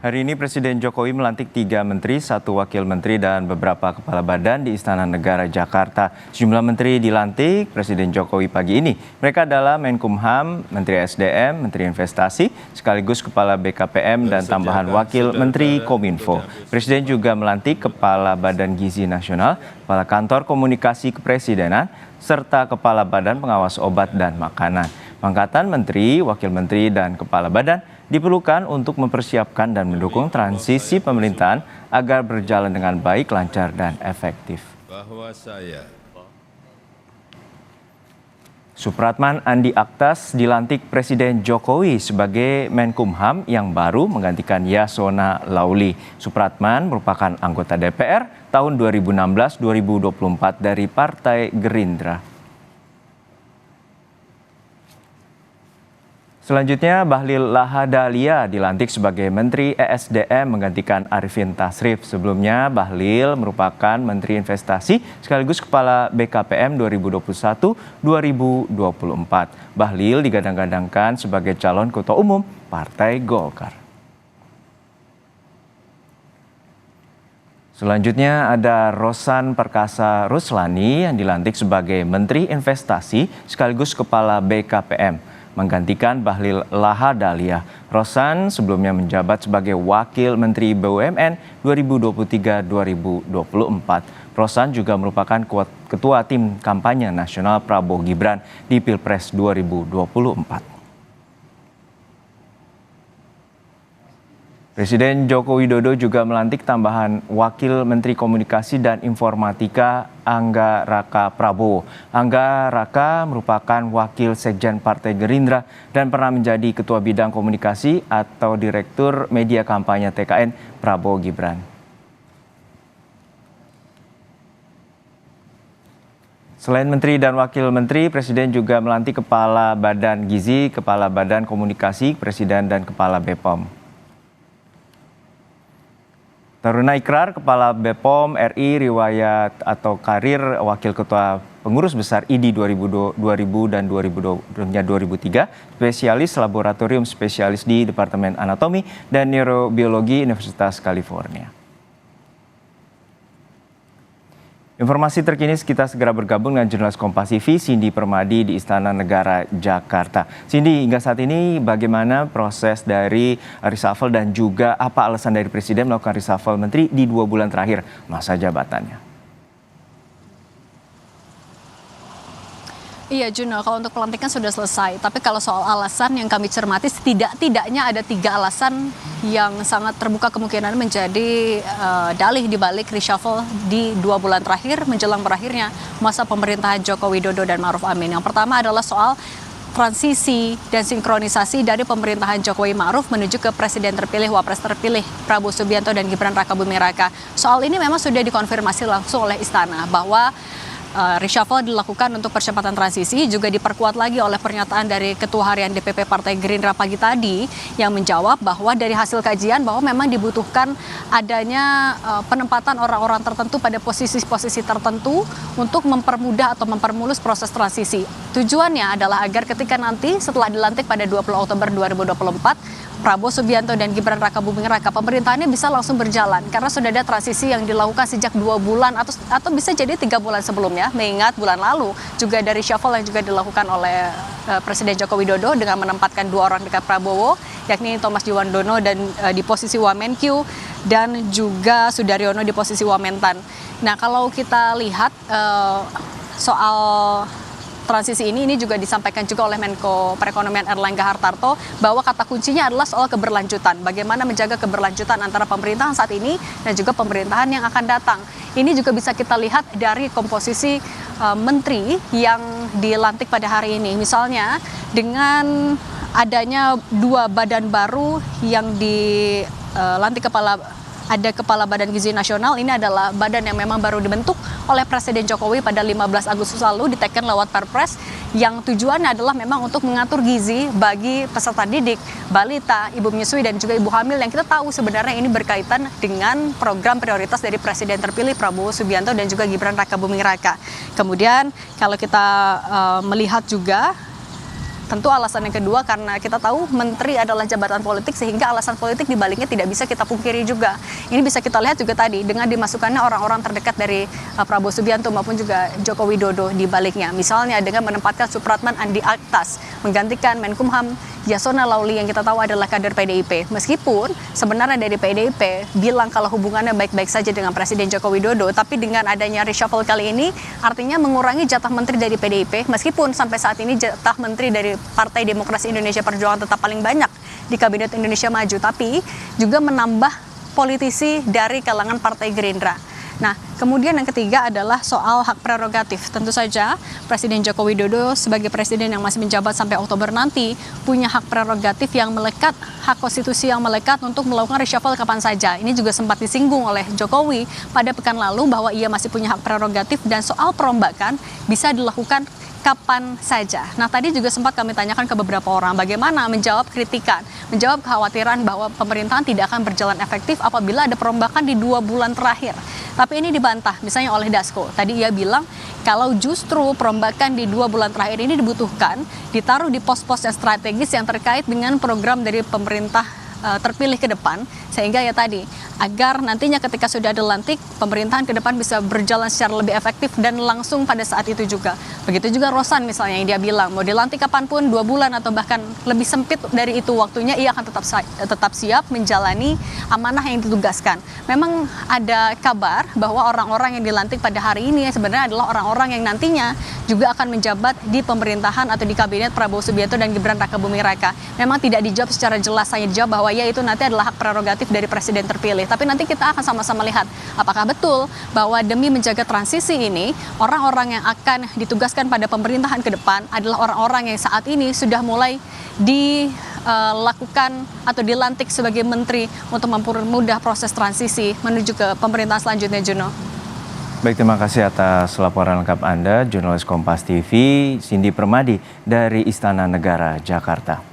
Hari ini Presiden Jokowi melantik 3 menteri, 1 wakil menteri, dan beberapa kepala badan di Istana Negara Jakarta. Sejumlah menteri dilantik Presiden Jokowi pagi ini. Mereka adalah Menkumham, Menteri SDM, Menteri Investasi, sekaligus Kepala BKPM dan tambahan Wakil Menteri Kominfo. Presiden juga melantik Kepala Badan Gizi Nasional, Kepala Kantor Komunikasi Kepresidenan, serta Kepala Badan Pengawas Obat dan Makanan. Pangkatan menteri, wakil menteri, dan kepala badan diperlukan untuk mempersiapkan dan mendukung transisi pemerintahan agar berjalan dengan baik, lancar, dan efektif. Supratman Andi Aktas dilantik Presiden Jokowi sebagai Menkumham yang baru menggantikan Yasona Lauli. Supratman merupakan anggota DPR tahun 2016-2024 dari Partai Gerindra. Selanjutnya, Bahlil Lahadalia dilantik sebagai Menteri ESDM menggantikan Arifin Tasrif. Sebelumnya, Bahlil merupakan Menteri Investasi sekaligus Kepala BKPM 2021-2024. Bahlil digadang-gadangkan sebagai calon Ketua Umum Partai Golkar. Selanjutnya ada Rosan Perkasa Ruslani yang dilantik sebagai Menteri Investasi sekaligus Kepala BKPM. Menggantikan Bahlil Lahadalia. Rosan sebelumnya menjabat sebagai Wakil Menteri BUMN 2023-2024. Rosan juga merupakan Ketua Tim Kampanye Nasional Prabowo Gibran di Pilpres 2024. Presiden Joko Widodo juga melantik tambahan Wakil Menteri Komunikasi dan Informatika Angga Raka Prabowo. Angga Raka merupakan Wakil Sekjen Partai Gerindra dan pernah menjadi Ketua Bidang Komunikasi atau Direktur Media Kampanye TKN Prabowo Gibran. Selain Menteri dan Wakil Menteri, Presiden juga melantik Kepala Badan Gizi, Kepala Badan Komunikasi Presiden, dan Kepala BPOM. Taruna Ikrar, Kepala BPOM RI, riwayat atau karir Wakil Ketua Pengurus Besar IDI 2000 dan 2003, spesialis laboratorium spesialis di Departemen Anatomi dan Neurobiologi Universitas California. Informasi terkini kita segera bergabung dengan jurnalis Kompas TV Cindy Permadi di Istana Negara Jakarta. Cindy, hingga saat ini bagaimana proses dari reshuffle dan juga apa alasan dari Presiden melakukan reshuffle menteri di 2 bulan terakhir masa jabatannya? Iya Juno, kalau untuk pelantikan sudah selesai. Tapi kalau soal alasan yang kami cermati, setidaknya ada 3 alasan yang sangat terbuka kemungkinan menjadi dalih dibalik reshuffle di 2 bulan terakhir menjelang berakhirnya masa pemerintahan Joko Widodo dan Ma'ruf Amin. Yang pertama adalah soal transisi dan sinkronisasi dari pemerintahan Jokowi Ma'ruf menuju ke Presiden terpilih, Wapres terpilih Prabowo Subianto dan Gibran Rakabuming Raka. Soal ini memang sudah dikonfirmasi langsung oleh Istana bahwa reshuffle dilakukan untuk percepatan transisi, juga diperkuat lagi oleh pernyataan dari Ketua Harian DPP Partai Gerindra pagi tadi yang menjawab bahwa dari hasil kajian bahwa memang dibutuhkan adanya penempatan orang-orang tertentu pada posisi-posisi tertentu untuk mempermudah atau mempermulus proses transisi. Tujuannya adalah agar ketika nanti setelah dilantik pada 20 Oktober 2024, Prabowo Subianto dan Gibran Rakabuming Raka, pemerintahannya bisa langsung berjalan karena sudah ada transisi yang dilakukan sejak 2 bulan atau bisa jadi 3 bulan sebelumnya, mengingat bulan lalu juga dari reshuffle yang juga dilakukan oleh Presiden Joko Widodo dengan menempatkan 2 orang dekat Prabowo, yakni Thomas Jiwandono dan di posisi Wamenkyu dan juga Sudaryono di posisi Wamentan. Nah, kalau kita lihat soal transisi ini juga disampaikan juga oleh Menko Perekonomian Erlangga Hartarto bahwa kata kuncinya adalah soal keberlanjutan. Bagaimana menjaga keberlanjutan antara pemerintahan saat ini dan juga pemerintahan yang akan datang. Ini juga bisa kita lihat dari komposisi menteri yang dilantik pada hari ini. Misalnya dengan adanya 2 badan baru yang dilantik ada Kepala Badan Gizi Nasional, ini adalah badan yang memang baru dibentuk oleh Presiden Jokowi pada 15 Agustus lalu, diteken lewat Perpres, yang tujuannya adalah memang untuk mengatur gizi bagi peserta didik, balita, ibu menyusui, dan juga ibu hamil, yang kita tahu sebenarnya ini berkaitan dengan program prioritas dari Presiden terpilih Prabowo Subianto dan juga Gibran Rakabuming Raka. Kemudian kalau kita melihat juga tentu alasan yang kedua karena kita tahu menteri adalah jabatan politik sehingga alasan politik di baliknya tidak bisa kita pungkiri juga. Ini bisa kita lihat juga tadi dengan dimasukkannya orang-orang terdekat dari Prabowo Subianto maupun juga Joko Widodo di baliknya. Misalnya dengan menempatkan Supratman Andi Aktas menggantikan Menkumham Yasona Lawli yang kita tahu adalah kader PDIP. Meskipun sebenarnya dari PDIP bilang kalau hubungannya baik-baik saja dengan Presiden Joko Widodo, tapi dengan adanya reshuffle kali ini artinya mengurangi jatah menteri dari PDIP. Meskipun sampai saat ini jatah menteri dari Partai Demokrasi Indonesia Perjuangan tetap paling banyak di Kabinet Indonesia Maju, tapi juga menambah politisi dari kalangan Partai Gerindra. Nah, kemudian yang ketiga adalah soal hak prerogatif. Tentu saja Presiden Joko Widodo sebagai presiden yang masih menjabat sampai Oktober nanti punya hak prerogatif yang melekat, hak konstitusi yang melekat untuk melakukan reshuffle kapan saja. Ini juga sempat disinggung oleh Jokowi pada pekan lalu bahwa ia masih punya hak prerogatif dan soal perombakan bisa dilakukan kapan saja. Nah, tadi juga sempat kami tanyakan ke beberapa orang bagaimana menjawab kritikan, menjawab kekhawatiran bahwa pemerintahan tidak akan berjalan efektif apabila ada perombakan di 2 bulan terakhir. Tapi ini dibantah misalnya oleh Dasko. Tadi ia bilang kalau justru perombakan di 2 bulan terakhir ini dibutuhkan, ditaruh di pos-pos yang strategis yang terkait dengan program dari pemerintah terpilih ke depan, sehingga ya tadi agar nantinya ketika sudah dilantik pemerintahan ke depan bisa berjalan secara lebih efektif dan langsung pada saat itu juga. Begitu juga Rosan misalnya yang dia bilang mau dilantik kapanpun 2 bulan atau bahkan lebih sempit dari itu waktunya, ia akan tetap siap menjalani amanah yang ditugaskan. Memang ada kabar bahwa orang-orang yang dilantik pada hari ini sebenarnya adalah orang-orang yang nantinya juga akan menjabat di pemerintahan atau di kabinet Prabowo Subianto dan Gibran Rakabuming Raka. Memang tidak dijawab secara jelas, hanya dijawab bahwa ya itu nanti adalah hak prerogatif dari presiden terpilih. Tapi nanti kita akan sama-sama lihat apakah betul bahwa demi menjaga transisi ini orang-orang yang akan ditugaskan pada pemerintahan ke depan adalah orang-orang yang saat ini sudah mulai dilakukan atau dilantik sebagai menteri untuk mempermudah proses transisi menuju ke pemerintahan selanjutnya, Juno. Baik, terima kasih atas laporan lengkap Anda, jurnalis Kompas TV, Cindy Permadi dari Istana Negara, Jakarta.